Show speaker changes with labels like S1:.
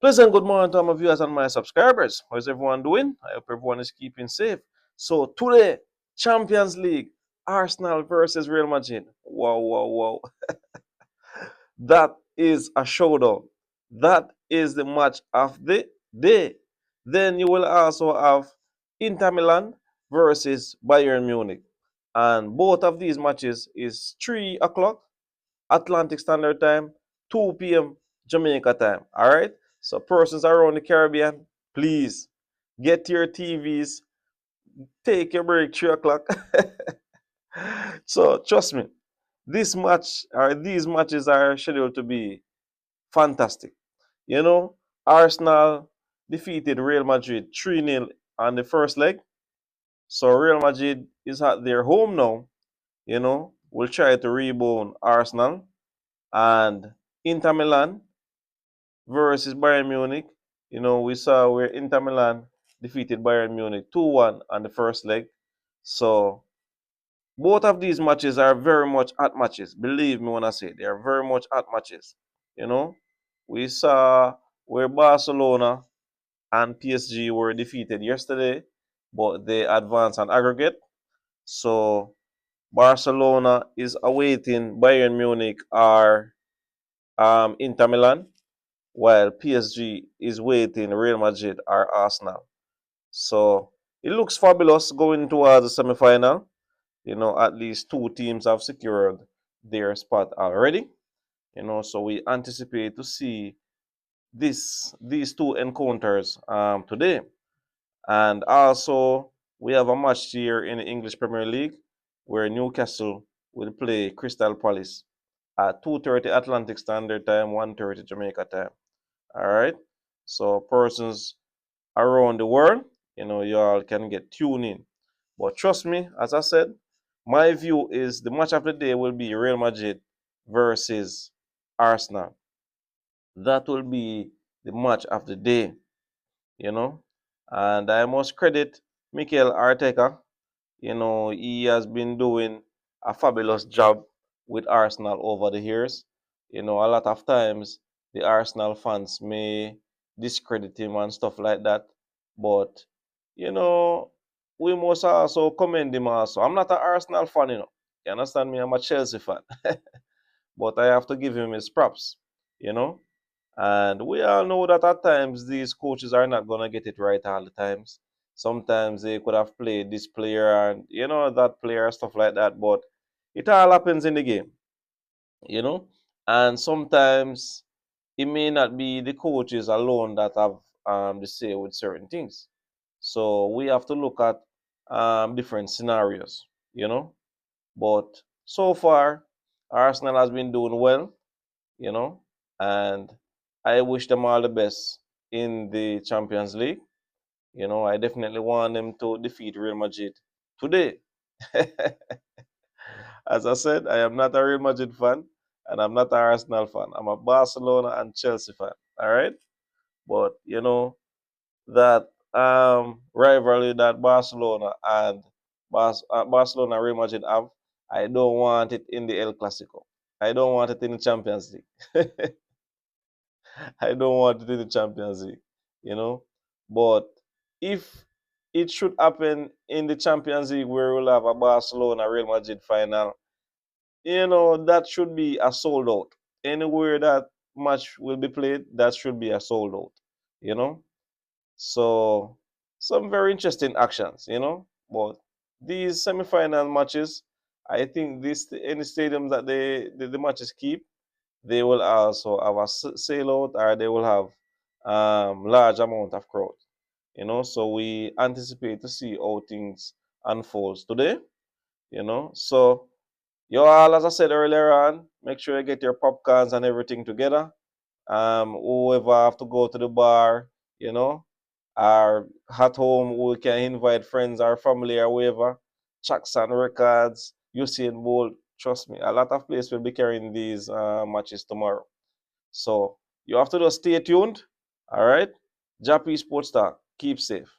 S1: Pleasant good morning to all my viewers and my subscribers. How's everyone doing? I hope everyone is keeping safe. So today, Champions League, Arsenal versus Real Madrid. Wow, wow, wow. That is a showdown. That is the match of the day. Then you will also have Inter Milan versus Bayern Munich. And both of these matches is 3 o'clock Atlantic Standard Time, 2 p.m. Jamaica time. All right. So persons around the Caribbean, please get your TVs, take your break 3 o'clock. So trust me, this match or these matches are scheduled to be fantastic. You know, Arsenal defeated Real Madrid 3-0 on the first leg. So Real Madrid is at their home now. Will try to rebound Arsenal and Inter Milan versus Bayern Munich. We saw where Inter Milan defeated Bayern Munich 2-1 on the first leg. So both of these matches are very much hot matches. Believe me when I say they are very much hot matches. You know, we saw where Barcelona and PSG were defeated yesterday, but they advanced on aggregate. So Barcelona is awaiting Bayern Munich or Inter Milan, while PSG is waiting Real Madrid or Arsenal. So it looks fabulous going towards the semi-final. At least two teams have secured their spot already. So we anticipate to see these two encounters today. And also we have a match here in the English Premier League where Newcastle will play Crystal Palace at 2:30 Atlantic Standard Time, 1:30 Jamaica time. All right. So persons around the world, y'all can get tuned in. But trust me, as I said, my view is the match of the day will be Real Madrid versus Arsenal. That will be the match of the day, you know. And I must credit Mikel Arteta. He has been doing a fabulous job with Arsenal over the years. A lot of times the Arsenal fans may discredit him and stuff like that. But, you know, we must also commend him also. I'm not an Arsenal fan, You understand me? I'm a Chelsea fan. But I have to give him his props, you know. And we all know that at times these coaches are not gonna get it right all the times. Sometimes they could have played this player and that player, stuff like that, but it all happens in the game, you know. And sometimes it may not be the coaches alone that have the say with certain things. So we have to look at different scenarios, you know. But so far, Arsenal has been doing well, you know, and I wish them all the best in the Champions League. I definitely want them to defeat Real Madrid today. As I said, I am not a Real Madrid fan and I'm not an Arsenal fan. I'm a Barcelona and Chelsea fan. All right. But that rivalry that Barcelona and Barcelona and Real Madrid have, I don't want it in the El Clasico. I don't want it in the Champions League. I don't want it in the Champions League, you know. But if it should happen in the Champions League where we'll have a Barcelona Real Madrid final, that should be a sold out. Anywhere that match will be played, that should be a sold out, you know. So some very interesting actions, But these semi-final matches, I think this any stadiums that the matches keep, they will also have a sale out or they will have large amount of crowd. So we anticipate to see how things unfolds today. So you all, as I said earlier on, make sure you get your popcorns and everything together. Whoever have to go to the bar, or at home, we can invite friends or family or whoever. Jackson Records, Usain Bolt. Trust me, a lot of places will be carrying these matches tomorrow. So you have to just stay tuned. All right. Jah-P Sports Talk. Keep safe.